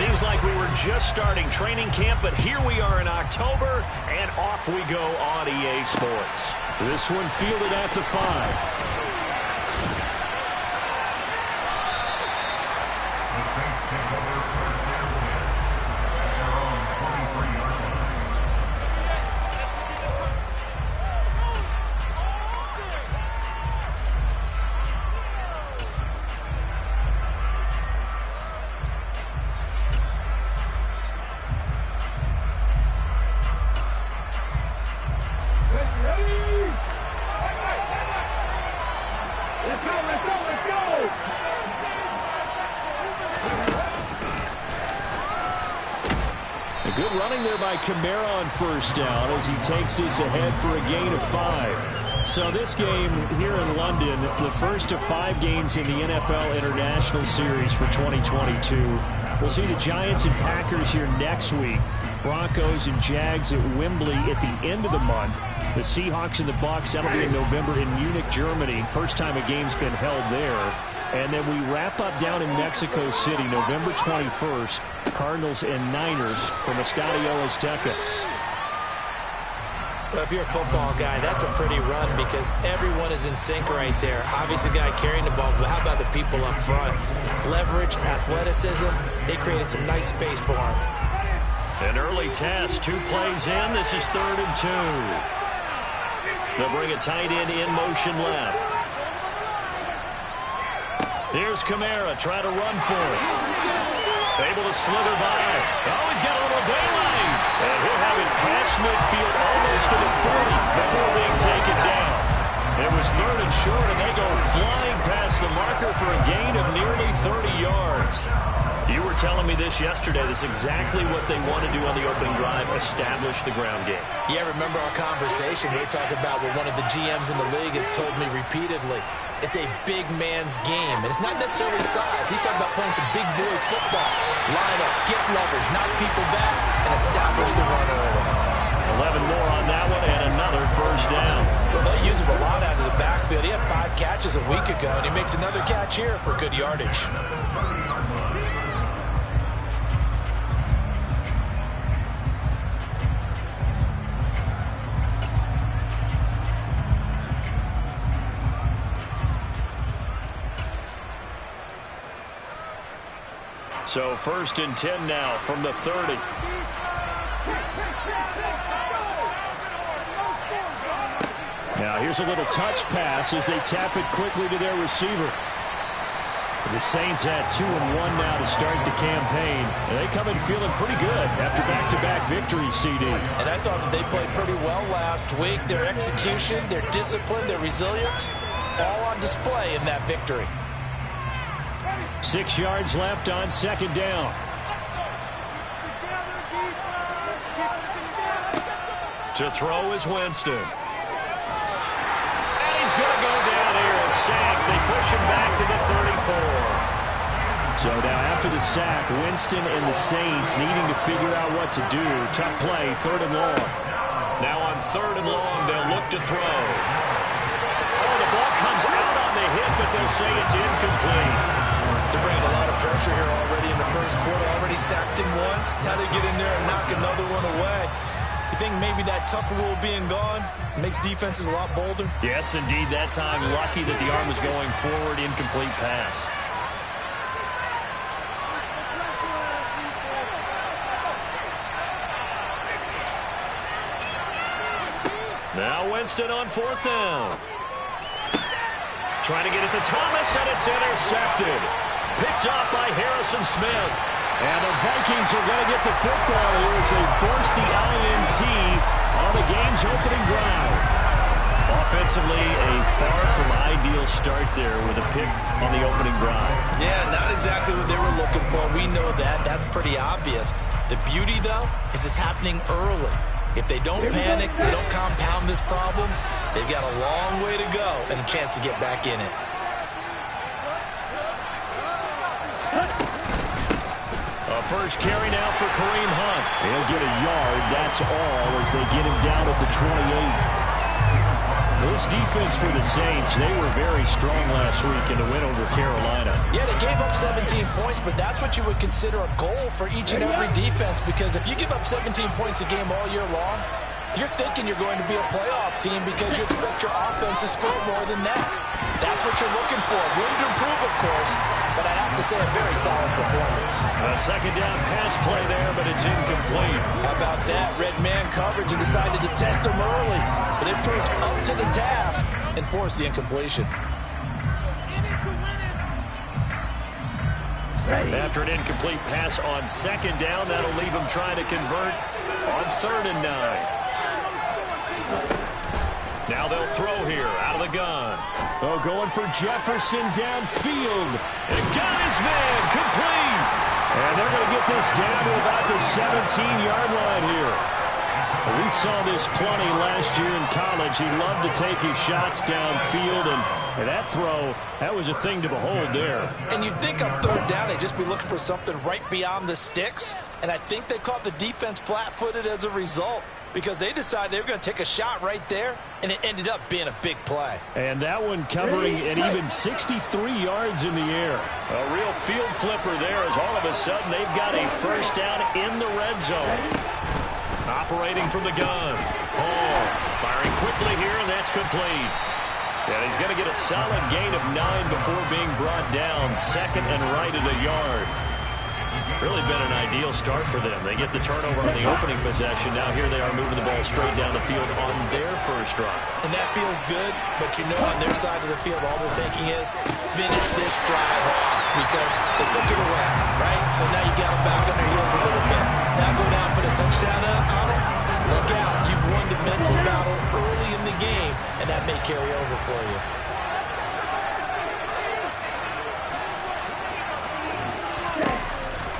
Seems like we were just starting training camp, but here we are in October, and off we go on EA Sports. This one fielded at the 5. Good running there by Kamara on first down as he takes this ahead for a gain of 5. So this game here in London, the first of 5 games in the NFL International Series for 2022. We'll see the Giants and Packers here next week. Broncos and Jags at Wembley at the end of the month. The Seahawks and the Bucs, that'll be in November in Munich, Germany. First time a game's been held there. And then we wrap up down in Mexico City, November 21st. Cardinals and Niners from Estadio Azteca. Well, if you're a football guy, that's a pretty run because everyone is in sync right there. Obviously, the guy carrying the ball, but how about the people up front? Leverage, athleticism, they created some nice space for him. An early test, 2 plays in. This is 3rd and 2. They'll bring a tight end in motion left. Here's Kamara, try to run for it. Able to slither by. Oh, he's got a little daylight. And he'll have it past midfield almost to the 40 before being taken down. It was 3rd and short, and they go flying past the marker for a gain of nearly 30 yards. You were telling me this yesterday. This is exactly what they want to do on the opening drive, establish the ground game. Yeah, remember our conversation. We talked about what one of the GMs in the league has told me repeatedly. It's a big man's game, and it's not necessarily size. He's talking about playing some big boy football. Line up, get leverage, knock people back, and establish the run early. 11 more on that one, and another first down. Well, they use him a lot out of the backfield. He had 5 catches a week ago, and he makes another catch here for good yardage. So 1st and 10 now from the 30. Now here's a little touch pass as they tap it quickly to their receiver. The Saints had 2-1 now to start the campaign. And they come in feeling pretty good after back-to-back victories, CD. And I thought that they played pretty well last week. Their execution, their discipline, their resilience, all on display in that victory. 6 yards left on 2nd down. To throw is Winston. And he's going to go down here, a sack. They push him back to the 34. So now after the sack, Winston and the Saints needing to figure out what to do. Tough play, 3rd and long. Now on 3rd and long, they'll look to throw. Oh, the ball comes out on the hit, but they'll say it's incomplete. They're bringing a lot of pressure here already in the first quarter. Already sacked him once. Now they get in there and knock another one away. You think maybe that Tucker rule being gone makes defenses a lot bolder? Yes, indeed. That time, lucky that the arm was going forward. Incomplete pass. Now Winston on 4th down. Trying to get it to Thomas, and it's intercepted. Picked off by Harrison Smith. And the Vikings are going to get the football here as they force the INT on the game's opening drive. Offensively, a far from ideal start there with a pick on the opening drive. Yeah, not exactly what they were looking for. We know that. That's pretty obvious. The beauty, though, is it's happening early. If they don't panic, they don't compound this problem, they've got a long way to go and a chance to get back in it. A first carry now for Kareem Hunt. He'll get a yard, that's all, as they get him down at the 28. This defense for the Saints, they were very strong last week in the win over Carolina. Yeah, they gave up 17 points, but that's what you would consider a goal for each and every defense, because if you give up 17 points a game all year long, you're thinking you're going to be a playoff team because you expect your offense to score more than that. That's what you're looking for. Room to improve, of course, but I have to say a very solid performance. A second down pass play there, but it's incomplete. How about that? Red man coverage and decided to test him early, but it proved up to the task and forced the incompletion. After an incomplete pass on second down, that'll leave him trying to convert on 3rd and 9. Now they'll throw here out of the gun. Oh, going for Jefferson downfield. And got his man complete. And they're going to get this down to about the 17-yard line here. We saw this plenty last year in college. He loved to take his shots downfield, and that throw, that was a thing to behold there. And you'd think on 3rd down they'd just be looking for something right beyond the sticks, and I think they caught the defense flat-footed as a result, because they decided they were going to take a shot right there, and it ended up being a big play. And that one covering an even 63 yards in the air. A real field flipper there, as all of a sudden they've got a first down in the red zone. Operating from the gun. Hall firing quickly here, and that's complete. And he's going to get a solid gain of 9 before being brought down. 2nd and right at a yard. Really been an ideal start for them. They get the turnover on the opening possession. Now here they are moving the ball straight down the field on their first drive. And that feels good, but you know on their side of the field all they're thinking is finish this drive off because they took it away, right? So now you got them back on their heels a little bit. Now go down, put a touchdown on them. Look out. You've won the mental battle early in the game, and that may carry over for you.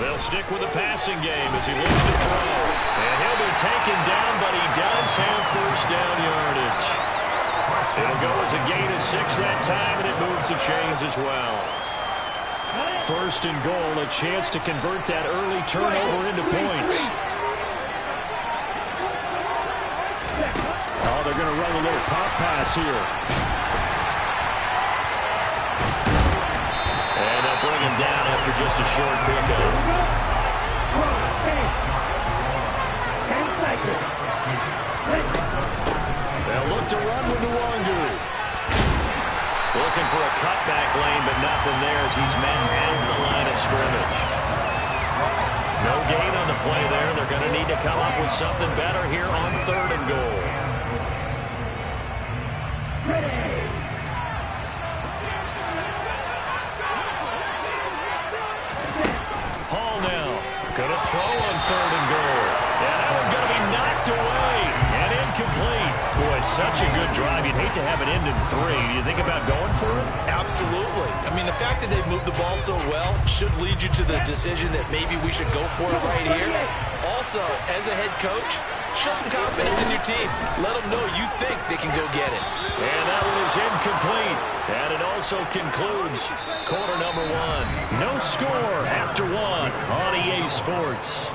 They'll stick with the passing game as he looks to throw. And he'll be taken down, but he does have first down yardage. It'll go as a gain of 6 that time, and it moves the chains as well. 1st and goal, a chance to convert that early turnover into points. Oh, they're going to run a little pop pass here. And they'll bring him down after just a short pickup. They'll look to run with the Wangu. Looking for a cutback lane, but nothing there as he's met at the line of scrimmage. No gain on the play there. They're going to need to come up with something better here on 3rd and goal. Hall now going to throw on 3rd and goal. And that one going to be knocked away and incomplete. Boy, such a good drive. You'd hate to have it end in 3. Do you think about going for it? Absolutely. I mean, the fact that they've moved the ball so well should lead you to the decision that maybe we should go for it right here. Also, as a head coach, show some confidence in your team. Let them know you think they can go get it. And that one is incomplete. And it also concludes quarter number 1. No score after 1 on EA Sports.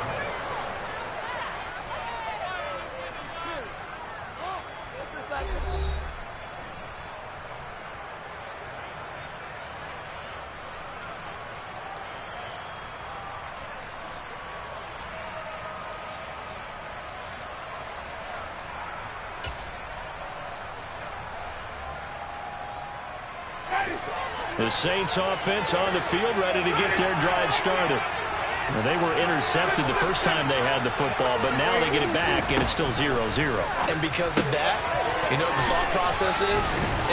The Saints offense on the field ready to get their drive started. Well, they were intercepted the first time they had the football, but now they get it back, and it's still 0-0. And because of that, you know what the thought process is?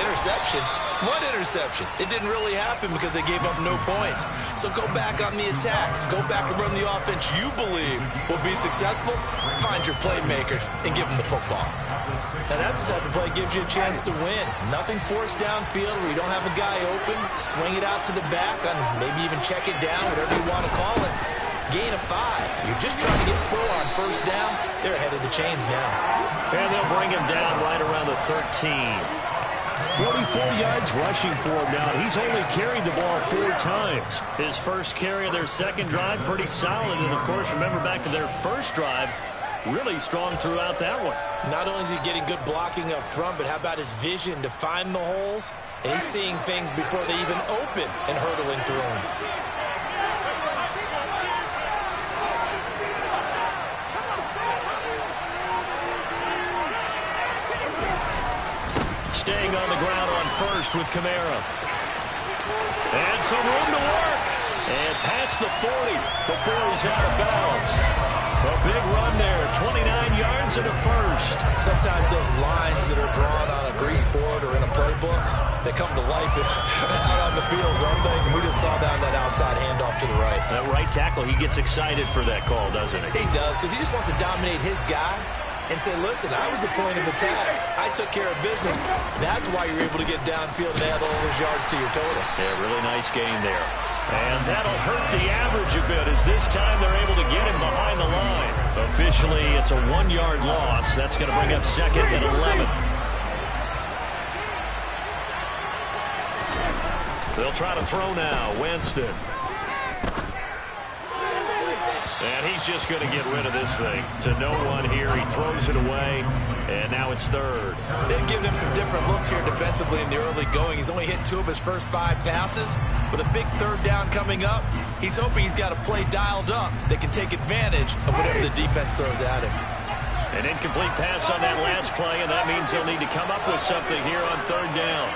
Interception. What interception? It didn't really happen because they gave up no points. So go back on the attack. Go back and run the offense you believe will be successful. Find your playmakers and give them the football. Now that's the type of play that gives you a chance to win. Nothing forced downfield where you don't have a guy open. Swing it out to the back and maybe even check it down, whatever you want to call it. Gain of 5. You're just trying to get 4 on first down. They're ahead of the chains now. And they'll bring him down right around the 13. 44 yards rushing for him now. He's only carried the ball 4 times. His first carry of their second drive, pretty solid. And, of course, remember back to their first drive, really strong throughout that one. Not only is he getting good blocking up front, but how about his vision to find the holes? And he's seeing things before they even open and hurdling through them. Staying on the ground on first with Kamara. And some room to work. And past the 40 before he's out of bounds. A big run there, 29 yards and a first. Sometimes those lines that are drawn on a grease board or in a playbook, they come to life out on the field, don't they? We just saw down that outside handoff to the right. That right tackle, he gets excited for that call, doesn't he? He does, because he just wants to dominate his guy and say, listen, I was the point of attack. I took care of business. That's why you're able to get downfield and add all those yards to your total. Yeah, really nice game there. And that'll hurt the average a bit as this time they're able to get him behind the line. Officially, it's a 1-yard loss. That's going to bring up second and 11. They'll try to throw now. Winston. And he's just going to get rid of this thing. To no one here. He throws it away. And now it's third. They've given him some different looks here defensively in the early going. He's only hit 2 of his first 5 passes. With a big third down coming up, he's hoping he's got a play dialed up that can take advantage of whatever the defense throws at him. An incomplete pass on that last play, and that means they'll need to come up with something here on third down.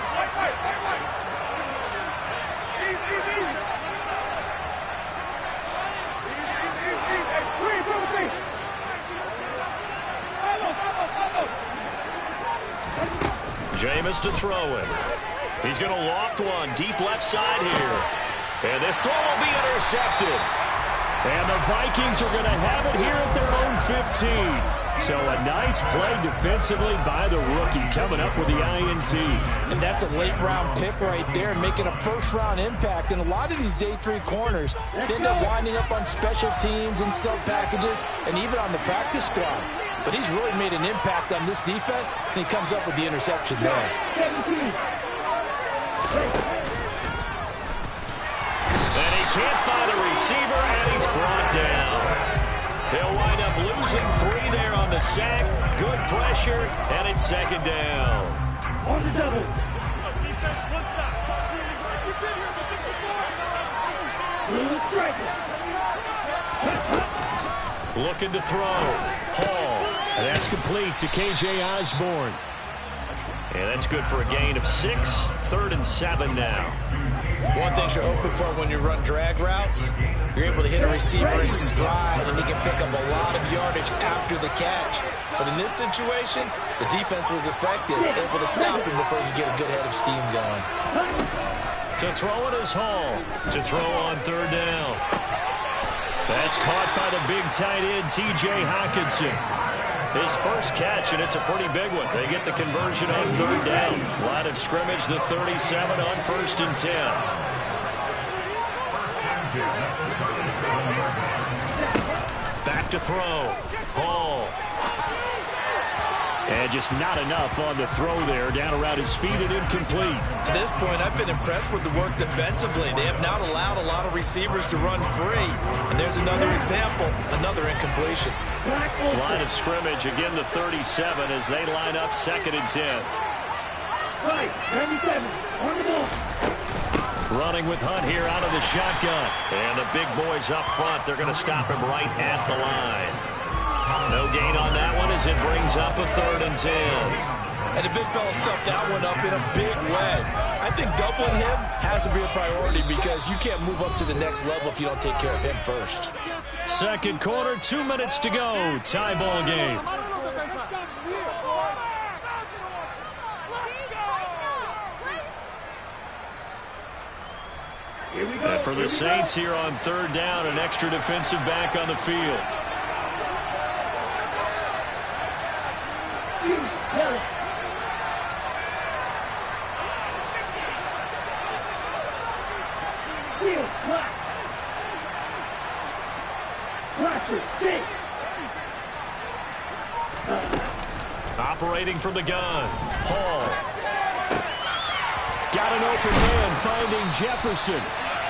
Jameis to throw it. He's going to loft one deep left side here. And this throw will be intercepted. And the Vikings are going to have it here at their own 15. So a nice play defensively by the rookie coming up with the INT. And that's a late-round pick right there, making a first-round impact. And a lot of these day 3 corners end up winding up on special teams and sub packages and even on the practice squad. But he's really made an impact on this defense, and he comes up with the interception there. And he can't find a receiver, and he's brought down. He'll wind up losing 3 there on the sack. Good pressure, and it's second down. On the double. Looking to throw. Hall. And that's complete to K.J. Osborne. And that's good for a gain of 6. 3rd and 7 now. One thing you're open for when you run drag routes, you're able to hit a receiver in stride, and he can pick up a lot of yardage after the catch. But in this situation, the defense was effective, able to stop him before he could get a good head of steam going. To throw it is Hall. To throw on 3rd down. That's caught by the big tight end, T.J. Hockenson. His first catch, and it's a pretty big one. They get the conversion on 3rd down. Line of scrimmage, the 37 on 1st and 10. Back to throw. Hall. And just not enough on the throw there. Down around his feet and incomplete. To this point, I've been impressed with the work defensively. They have not allowed a lot of receivers to run free. And there's another example, another incompletion. Line of scrimmage, again the 37 as they line up 2nd and 10. Right, 97, on the ball. Running with Hunt here out of the shotgun. And the big boys up front, they're going to stop him right at the line. No gain on that one as it brings up a 3rd and 10. And the big fella stuffed that one up in a big way. I think doubling him has to be a priority because you can't move up to the next level if you don't take care of him first. Second quarter, 2 minutes to go. Tie ball game. And for the Saints here on 3rd down, an extra defensive back on the field. Operating from the gun. Hall. Got an open man finding Jefferson.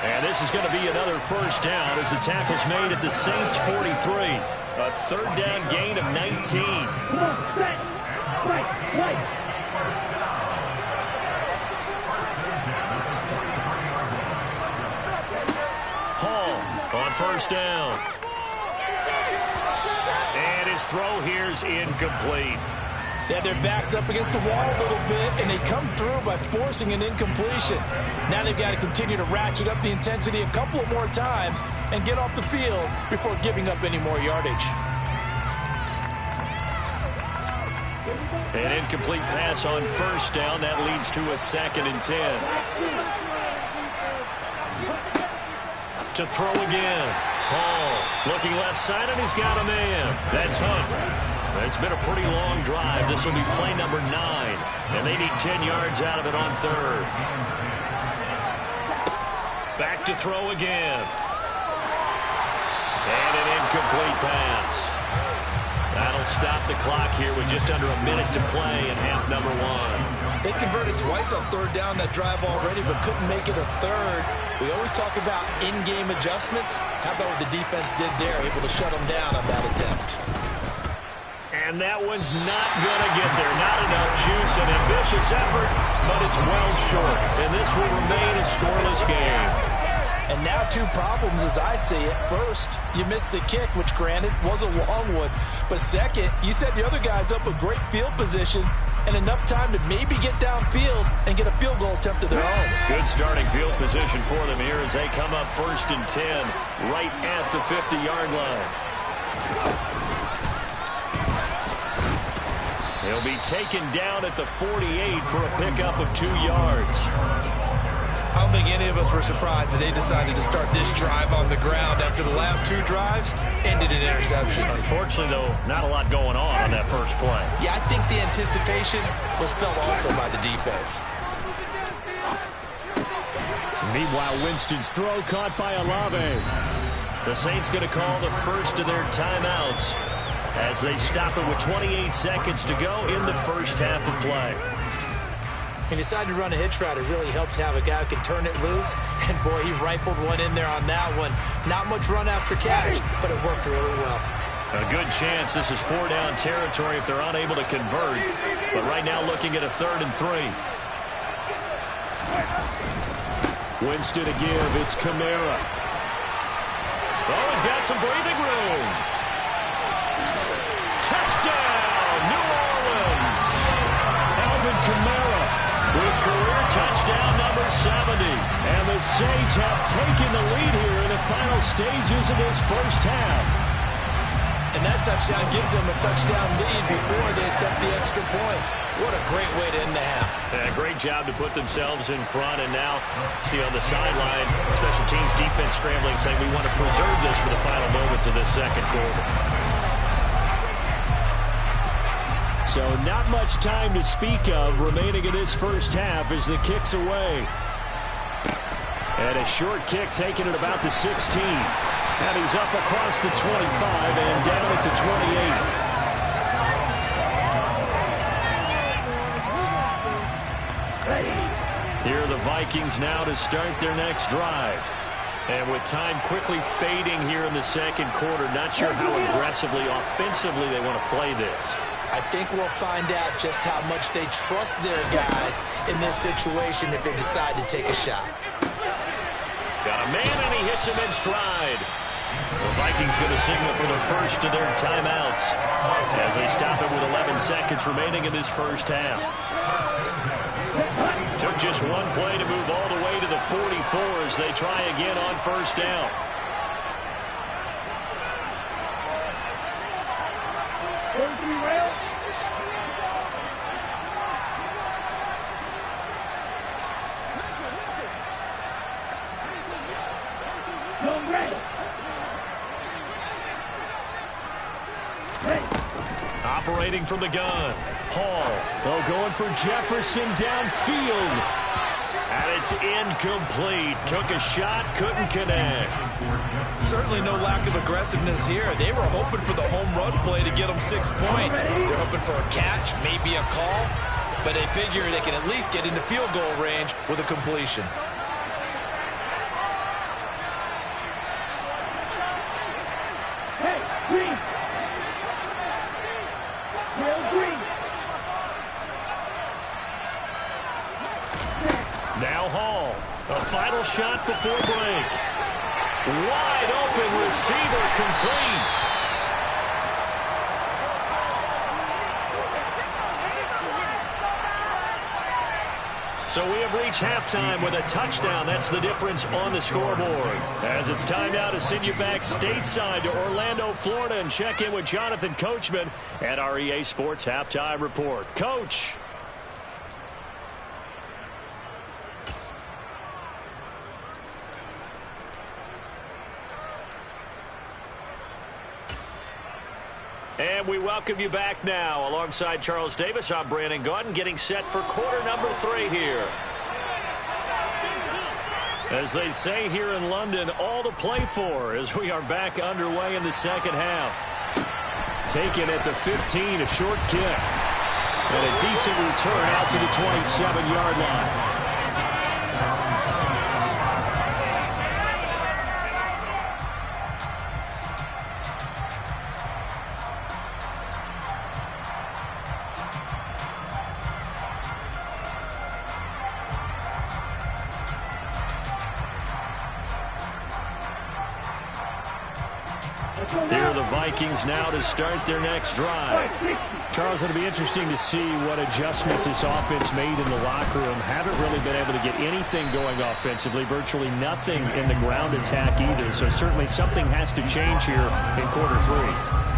And this is going to be another first down as the tackle's made at the Saints 43. A third down gain of 19. Come on, set. Right. Hall on first down. And his throw here's incomplete. Yeah, their back's up against the wall a little bit, and they come through by forcing an incompletion. Now they've got to continue to ratchet up the intensity a couple of more times and get off the field before giving up any more yardage. An incomplete pass on first down. That leads to a 2nd and 10. To throw again. Hall looking left side, and he's got a man. That's Hunt. It's been a pretty long drive. This will be play number 9, and they need 10 yards out of it on third. Back to throw again. And an incomplete pass. That'll stop the clock here with just under a minute to play in half number 1. They converted twice on third down that drive already, but couldn't make it a third. We always talk about in-game adjustments. How about what the defense did there, able to shut them down on that attempt? And that one's not going to get there. Not enough juice. An ambitious effort, but it's well short. And this will remain a scoreless game. And now 2 problems as I see it. First, you missed the kick, which granted was a long one. But second, you set the other guys up a great field position and enough time to maybe get downfield and get a field goal attempt of their own. Good starting field position for them here as they come up 1st and 10 right at the 50-yard line. He'll be taken down at the 48 for a pickup of 2 yards. I don't think any of us were surprised that they decided to start this drive on the ground after the last 2 drives ended in interceptions. Unfortunately, though, not a lot going on that first play. Yeah, I think the anticipation was felt also by the defense. Meanwhile, Winston's throw caught by Olave. The Saints going to call the first of their timeouts as they stop it with 28 seconds to go in the first half of play. He decided to run a hitch route. It really helped to have a guy who can turn it loose. And, boy, he rifled one in there on that one. Not much run after catch, but it worked really well. A good chance this is 4-down territory if they're unable to convert. But right now looking at a 3rd and 3. Winston to give. It's Kamara. Oh, he's got some breathing room. Touchdown, New Orleans. Alvin Kamara with career touchdown number 70. And the Saints have taken the lead here in the final stages of this first half. And that touchdown gives them a touchdown lead before they attempt the extra point. What a great way to end the half. Yeah, great job to put themselves in front. And now, see on the sideline, special teams defense scrambling, saying we want to preserve this for the final moments of this second quarter. So not much time to speak of remaining in this first half as the kick's away. And a short kick taken at about the 16. And he's up across the 25 and down at the 28. Here are the Vikings now to start their next drive. And with time quickly fading here in the second quarter, not sure how aggressively, offensively they want to play this. I think we'll find out just how much they trust their guys in this situation if they decide to take a shot. Got a man, and he hits him in stride. The Vikings going to signal for the first of their timeouts as they stop it with 11 seconds remaining in this first half. Took just one play to move all the way to the 44 as they try again on first down. Operating from the gun. Hall. Oh, going for Jefferson downfield. And it's incomplete. Took a shot, couldn't connect. Certainly no lack of aggressiveness here. They were hoping for the home run play to get them 6 points. They're hoping for a catch, maybe a call, but they figure they can at least get into field goal range with a completion. Hey, Green, final shot before break. Wide open receiver, complete. So we have reached halftime with a touchdown. That's the difference on the scoreboard. As it's time now to send you back stateside to Orlando, Florida, and check in with Jonathan Coachman at our EA Sports Halftime Report. Coach. And we welcome you back now. Alongside Charles Davis, I'm Brandon Gaudin, getting set for quarter number 3 here. As they say here in London, all to play for as we are back underway in the second half. Taken at the 15, a short kick. And a decent return out to the 27-yard line. Here are the Vikings now to start their next drive. Charles, it'll be interesting to see what adjustments this offense made in the locker room. Haven't really been able to get anything going offensively, virtually nothing in the ground attack either. So certainly something has to change here in quarter 3.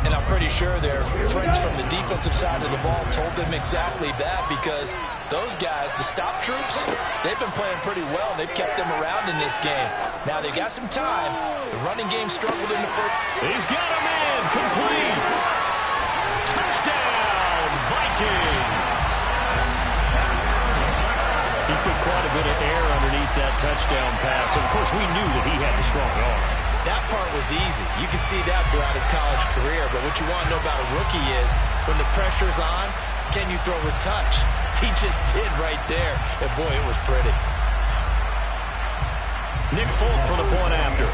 And I'm pretty sure their friends from the defensive side of the ball told them exactly that, because those guys, the stop troops, they've been playing pretty well, and they've kept them around in this game. Now they got some time. The running game struggled in the first. He's got a man, complete. Touchdown, Vikings. He put quite a bit of air underneath that touchdown pass. Of course, we knew that he had the strong arm. That part was easy. You could see that throughout his college career. But what you want to know about a rookie is when the pressure's on, can you throw with touch? He just did right there. And, boy, it was pretty. Nick Folk for the point after.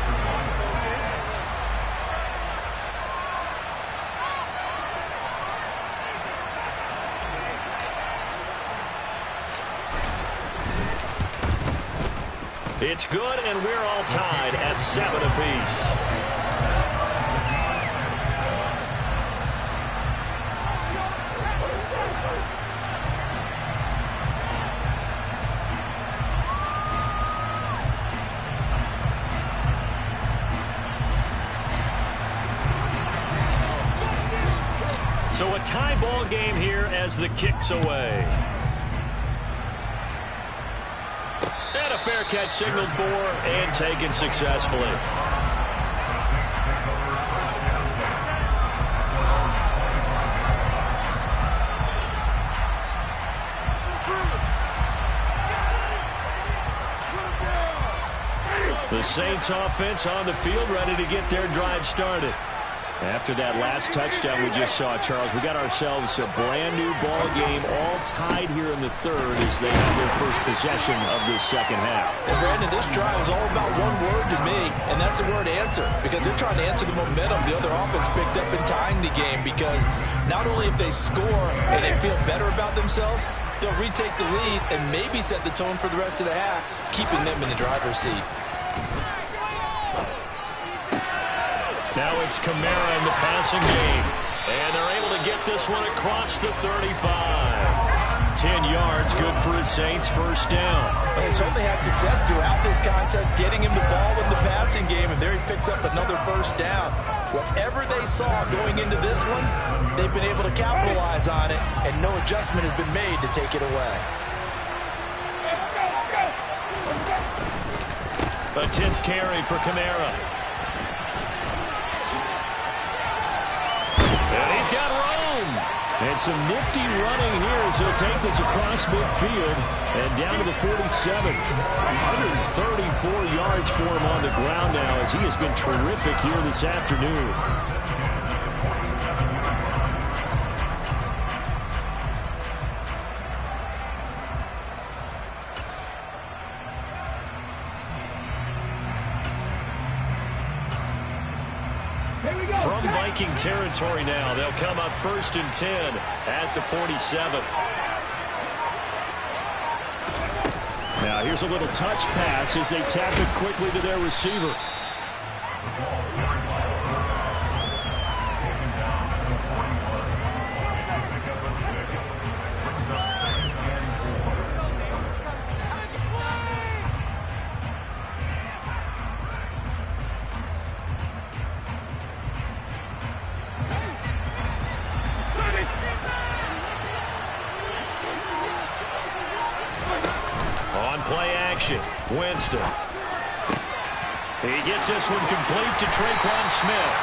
It's good, and we're all tied at 7 apiece. So a tie ball game here as the kick's away. And a fair catch signaled for and taken successfully. The Saints offense on the field, ready to get their drive started. After that last touchdown we just saw, Charles, we got ourselves a brand-new ball game, all tied here in the third as they have their first possession of this second half. And, Brandon, this drive is all about one word to me, and that's the word answer, because they're trying to answer the momentum the other offense picked up in tying the game, because not only if they score and they feel better about themselves, they'll retake the lead and maybe set the tone for the rest of the half, keeping them in the driver's seat. Now it's Kamara in the passing game. And they're able to get this one across the 35. 10 yards, good for the Saints, first down. Well, they certainly had success throughout this contest, getting him the ball in the passing game, and there he picks up another first down. Whatever they saw going into this one, they've been able to capitalize on it, and no adjustment has been made to take it away. A 10th carry for Kamara. And he's got room. And some nifty running here as he'll take this across midfield and down to the 47. 134 yards for him on the ground now as he has been terrific here this afternoon. From Viking territory now, they'll come up 1st and 10 at the 47. Now Here's a little touch pass as they tap it quickly to their receiver. On play action, Winston. He gets this one complete to Traquan Smith.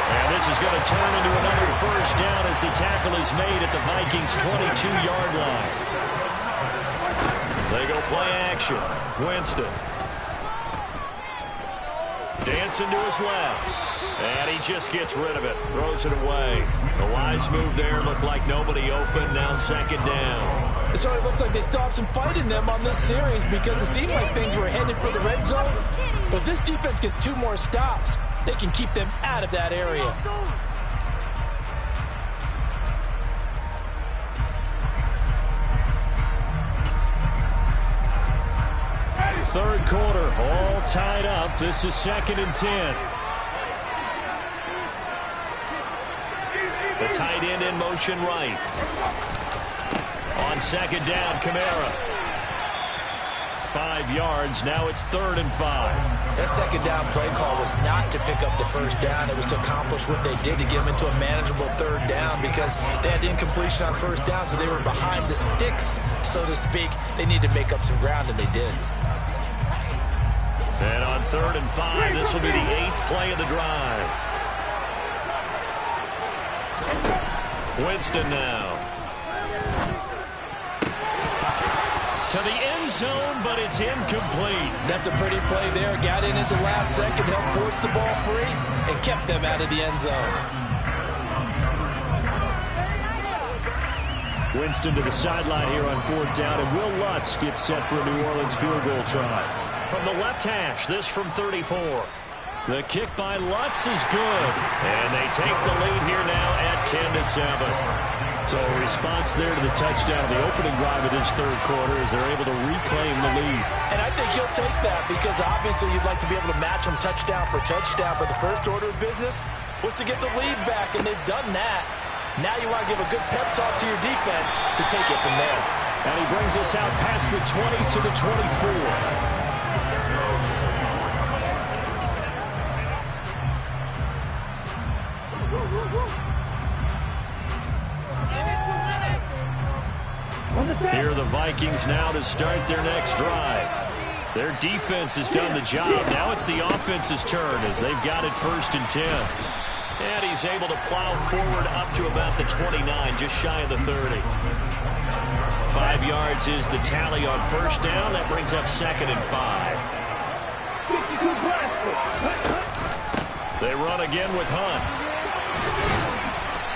And this is going to turn into another first down as the tackle is made at the Vikings' 22-yard line. They go play action. Winston. Dancing to his left. And he just gets rid of it. Throws it away. The wise move there. Looked like nobody open. Now second down. So it looks like they stopped some fight in them on this series because it seemed like things were headed for the red zone. But this defense gets 2 more stops. They can keep them out of that area. Third quarter, all tied up. This is 2nd and 10. The tight end in motion right. On second down, Kamara. 5 yards. Now it's 3rd and 5. That second down play call was not to pick up the first down. It was to accomplish what they did to get them into a manageable 3rd down because they had incompletion on first down, so they were behind the sticks, so to speak. They needed to make up some ground, and they did. And on 3rd and 5, this will be the 8th play of the drive. Winston now. To the end zone, but it's incomplete. That's a pretty play there. Got in at the last second, helped force the ball free, and kept them out of the end zone. Winston to the sideline here on 4th down, and Will Lutz gets set for a New Orleans field goal try. From the left hash, this from 34. The kick by Lutz is good. And they take the lead here now at 10-7. So a response there to the touchdown, the opening drive of this third quarter, as they're able to reclaim the lead. And I think you'll take that because obviously you'd like to be able to match them touchdown for touchdown, but the first order of business was to get the lead back, and they've done that. Now you want to give a good pep talk to your defense to take it from there. And he brings us out past the 20 to the 24. Here are the Vikings now to start their next drive. Their defense has done the job. Now it's the offense's turn as they've got it 1st and 10. And he's able to plow forward up to about the 29, just shy of the 30. 5 yards is the tally on 1st down. That brings up 2nd and 5. They run again with Hunt.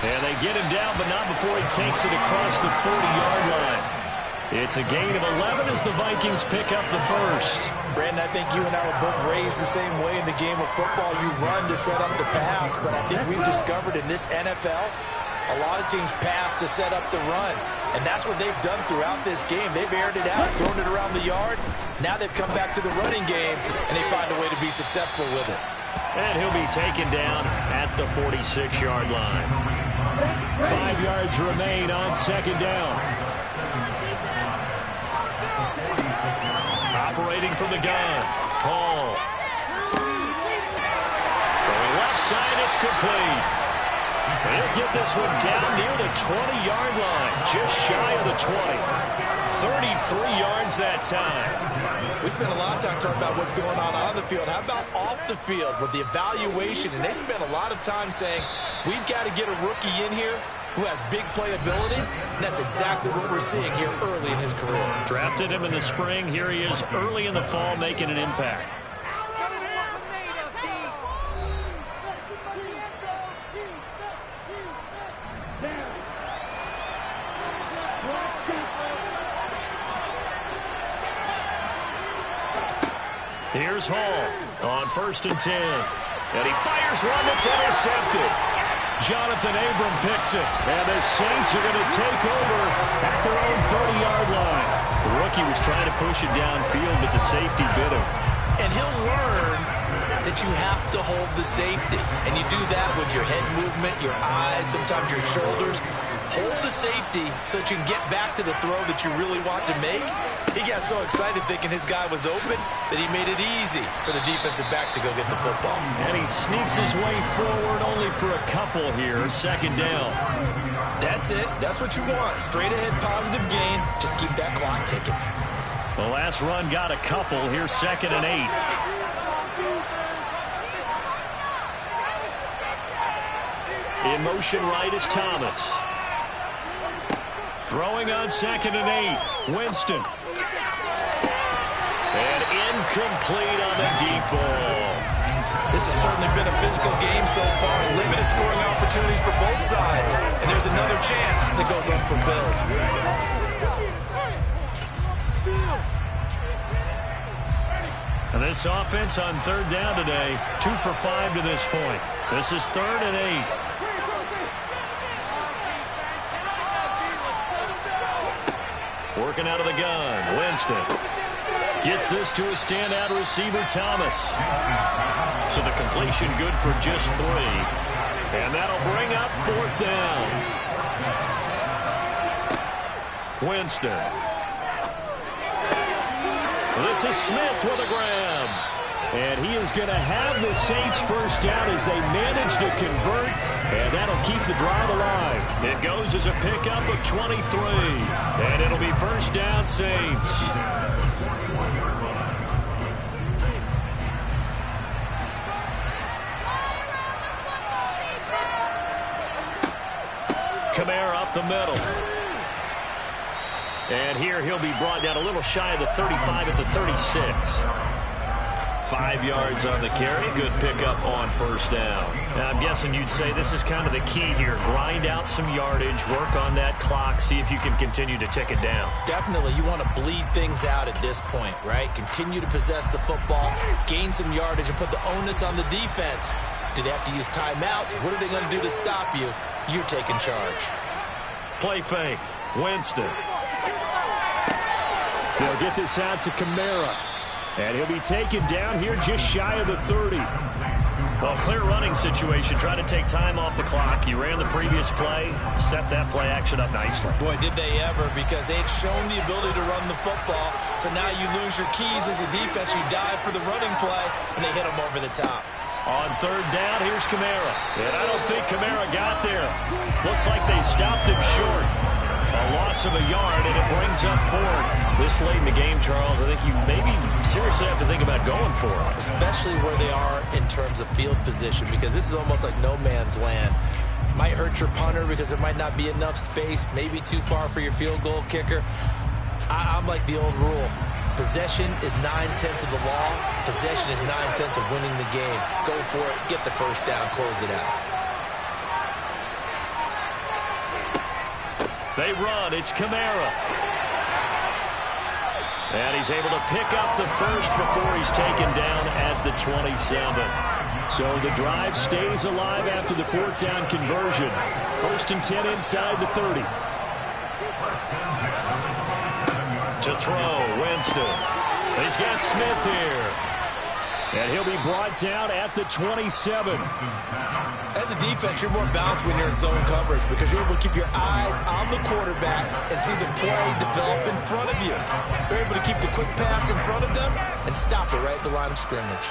And they get him down, but not before he takes it across the 40-yard line. It's a gain of 11 as the Vikings pick up the first. Brandon, I think you and I were both raised the same way in the game of football. You run to set up the pass, but I think we've discovered in this NFL, a lot of teams pass to set up the run. And that's what they've done throughout this game. They've aired it out, thrown it around the yard. Now they've come back to the running game, and they find a way to be successful with it. And he'll be taken down at the 46-yard line. 5 yards remain on 2nd down. Operating from the gun. Hall. From the left side, it's complete. He'll get this one down near the 20-yard line, just shy of the 20. 33 yards that time. We spent a lot of time talking about what's going on the field. How about off the field with the evaluation? And they spent a lot of time saying, we've got to get a rookie in here who has big playability. And that's exactly what we're seeing here early in his career. Drafted him in the spring. Here he is early in the fall making an impact. Here's Hall on 1st and 10. And he fires one that's intercepted. Jonathan Abram picks it. And the Saints are going to take over at their own 30-yard line. The rookie was trying to push it downfield, but the safety bit him. And he'll learn that you have to hold the safety. And you do that with your head movement, your eyes, sometimes your shoulders. Hold the safety so that you can get back to the throw that you really want to make. He got so excited thinking his guy was open that he made it easy for the defensive back to go get the football. And he sneaks his way forward only for a couple here. Second down. That's it. That's what you want. Straight ahead positive gain. Just keep that clock ticking. The last run got a couple. Here's 2nd and 8. In motion right is Thomas. Throwing on 2nd and 8. Winston. And incomplete on the deep ball. This has certainly been a physical game so far. Limited scoring opportunities for both sides. And there's another chance that goes unfulfilled. And this offense on 3rd down today, 2 for 5 to this point. This is 3rd and 8. Working out of the gun, Winston. Gets this to a standout receiver, Thomas. So the completion good for just 3. And that'll bring up 4th down. Winston. This is Smith with a grab. And he is going to have the Saints first down as they manage to convert. And that'll keep the drive alive. It goes as a pickup of 23. And it'll be first down, Saints. Kamara up the middle. And here he'll be brought down a little shy of the 35 at the 36. 5 yards on the carry. Good pickup on first down. Now, I'm guessing you'd say this is kind of the key here. Grind out some yardage, work on that clock, see if you can continue to tick it down. Definitely, you want to bleed things out at this point, right? Continue to possess the football, gain some yardage, and put the onus on the defense. Do they have to use timeouts? What are they going to do to stop you? You're taking charge. Play fake. Winston. They'll get this out to Kamara. And he'll be taken down here just shy of the 30. Well, clear running situation. Try to take time off the clock. He ran the previous play, set that play action up nicely. Boy, did they ever, because they had shown the ability to run the football. So now you lose your keys as a defense. You dive for the running play, and they hit him over the top. On 3rd down, here's Kamara. And I don't think Kamara got there. Looks like they stopped him short. A loss of a yard, and it brings up 4th. This late in the game, Charles, I think you maybe seriously have to think about going for it. Especially where they are in terms of field position, because this is almost like no man's land. Might hurt your punter because there might not be enough space, maybe too far for your field goal kicker. I'm like the old rule. Possession is 9/10 of the law. Possession is 9/10 of winning the game. Go for it. Get the first down. Close it out. They run. It's Kamara. And he's able to pick up the first before he's taken down at the 27. So the drive stays alive after the 4th down conversion. 1st and 10 inside the 30. To throw, Winston. He's got Smith here. And he'll be brought down at the 27. As a defense, you're more balanced when you're in zone coverage because you're able to keep your eyes on the quarterback and see the play develop in front of you. You're able to keep the quick pass in front of them and stop it right at the line of scrimmage.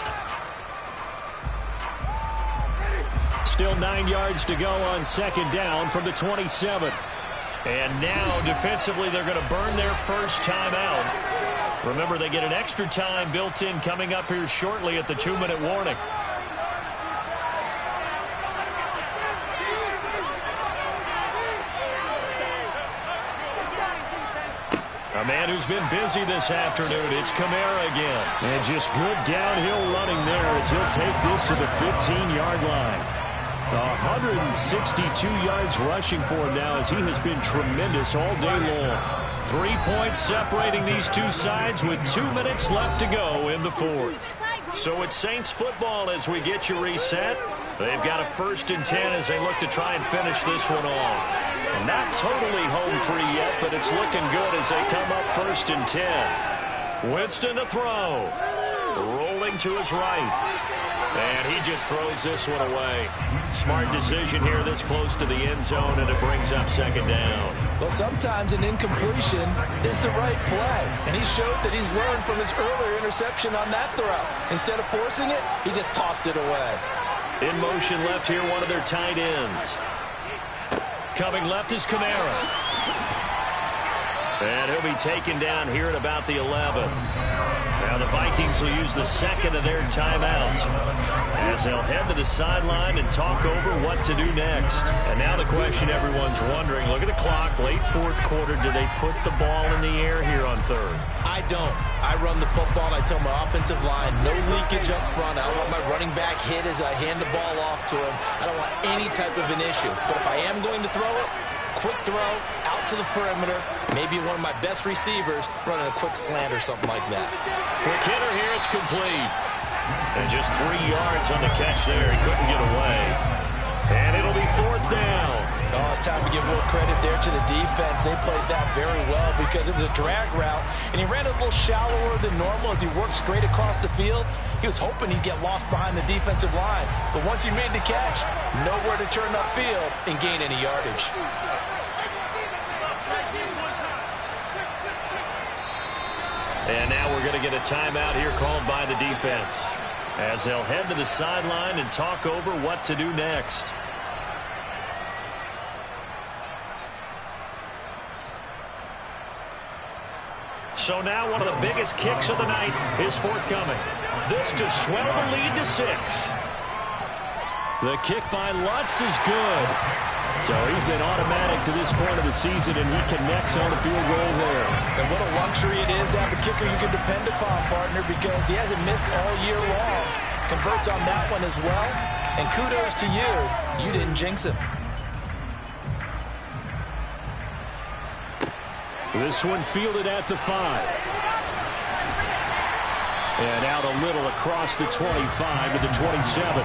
Still 9 yards to go on 2nd down from the 27. And now, defensively, they're going to burn their first timeout. Remember, they get an extra time built in coming up here shortly at the 2-minute warning. A man who's been busy this afternoon, it's Kamara again. And just good downhill running there as he'll take this to the 15-yard line. 162 yards rushing for him now as he has been tremendous all day long. 3 points separating these two sides with 2 minutes left to go in the 4th. So it's Saints football as we get you reset. They've got a 1st and 10 as they look to try and finish this one off. And not totally home free yet, but it's looking good as they come up 1st and 10. Winston to throw. Rolling to his right. And he just throws this one away. Smart decision here this close to the end zone, and it brings up 2nd down. Well, sometimes an incompletion is the right play. And he showed that he's learned from his earlier interception on that throw. Instead of forcing it, he just tossed it away. In motion left here, one of their tight ends. Coming left is Kamara. And he'll be taken down here at about the 11. Now the Vikings will use the 2nd of their timeouts as they'll head to the sideline and talk over what to do next. And now the question everyone's wondering, look at the clock, late 4th quarter, do they put the ball in the air here on 3rd? I don't. I run the football, and I tell my offensive line, no leakage up front. I don't want my running back hit as I hand the ball off to him. I don't want any type of an issue. But if I am going to throw it, quick throw, out to the perimeter, maybe one of my best receivers running a quick slant or something like that. Quick hitter here, it's complete. And just 3 yards on the catch there. He couldn't get away. And it'll be 4th down. Oh, it's time to give a little credit there to the defense. They played that very well because it was a drag route, and he ran a little shallower than normal as he worked straight across the field. He was hoping he'd get lost behind the defensive line, but once he made the catch, nowhere to turn upfield and gain any yardage. And now we're going to get a timeout here called by the defense as they'll head to the sideline and talk over what to do next. So now one of the biggest kicks of the night is forthcoming. This to swell the lead to 6. The kick by Lutz is good. So he's been automatic to this point of the season, and he connects on the field goal there. And what a luxury it is to have a kicker you can depend upon, partner, because he hasn't missed all year long. Converts on that one as well. And kudos to you. You didn't jinx him. This one fielded at the 5. And out a little across the 25 to the 27.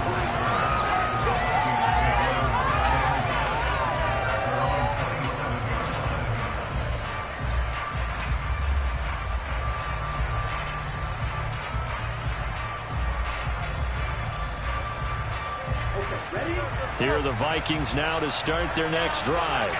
Here are the Vikings now to start their next drive.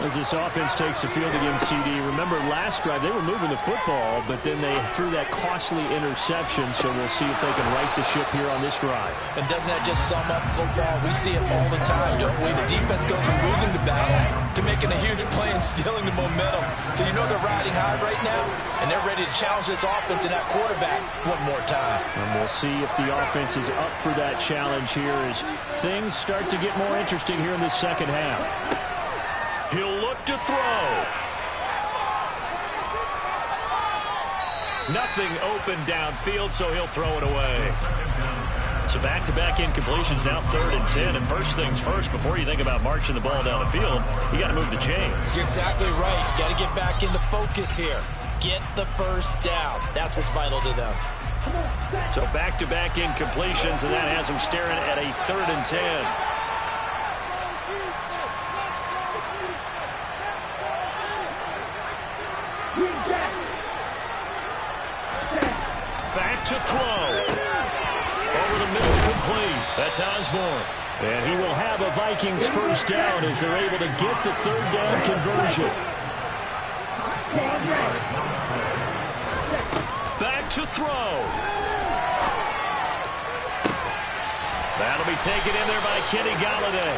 As this offense takes the field again, CD, remember last drive they were moving the football, but then they threw that costly interception, so we'll see if they can right the ship here on this drive. And doesn't that just sum up football? We see it all the time, don't we? The defense goes from losing the battle to making a huge play and stealing the momentum. So you know they're riding high right now, and they're ready to challenge this offense and that quarterback one more time. And we'll see if the offense is up for that challenge here as things start to get more interesting here in the second half. He'll look to throw. Nothing open downfield, so he'll throw it away. So back-to-back incompletions, now 3rd and 10. And first things first, before you think about marching the ball down the field, you got to move the chains. You're exactly right. Got to get back into focus here. Get the first down. That's what's vital to them. So back-to-back incompletions, and that has them staring at a 3rd and 10. Back to throw. Over the middle, complete. That's Osborne. And he will have a Vikings first down as they're able to get the 3rd down conversion. Back to throw. That'll be taken in there by Kenny Golladay.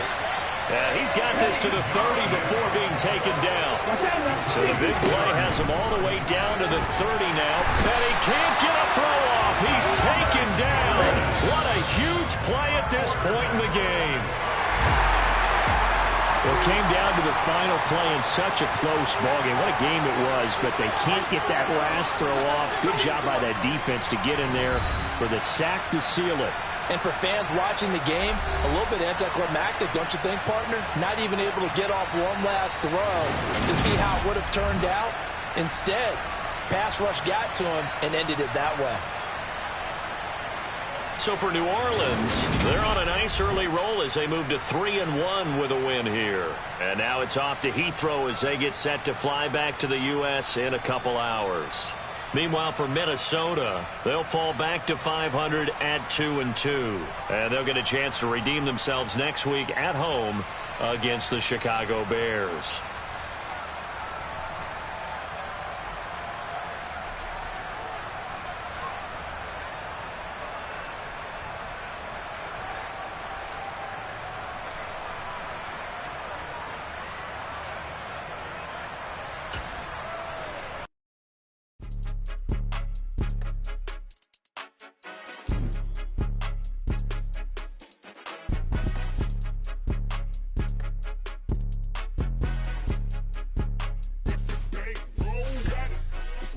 And he's got this to the 30 before being taken down. So the big play has him all the way down to the 30 now. And he can't get a throw off. He's taken down. What a huge play at this point in the game. Well, it came down to the final play in such a close ballgame. What a game it was, but they can't get that last throw off. Good job by that defense to get in there for the sack to seal it. And for fans watching the game, a little bit anticlimactic, don't you think, partner? Not even able to get off one last throw to see how it would have turned out. Instead, pass rush got to him and ended it that way. so for New Orleans, they're on a nice early roll as they move to 3-1 with a win here. And now it's off to Heathrow as they get set to fly back to the U.S. in a couple hours. Meanwhile, for Minnesota, they'll fall back to 500 at 2-2. And they'll get a chance to redeem themselves next week at home against the Chicago Bears.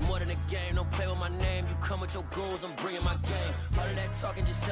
More than a game, don't play with my name. You come with your goals, I'm bringing my game. All of that talking just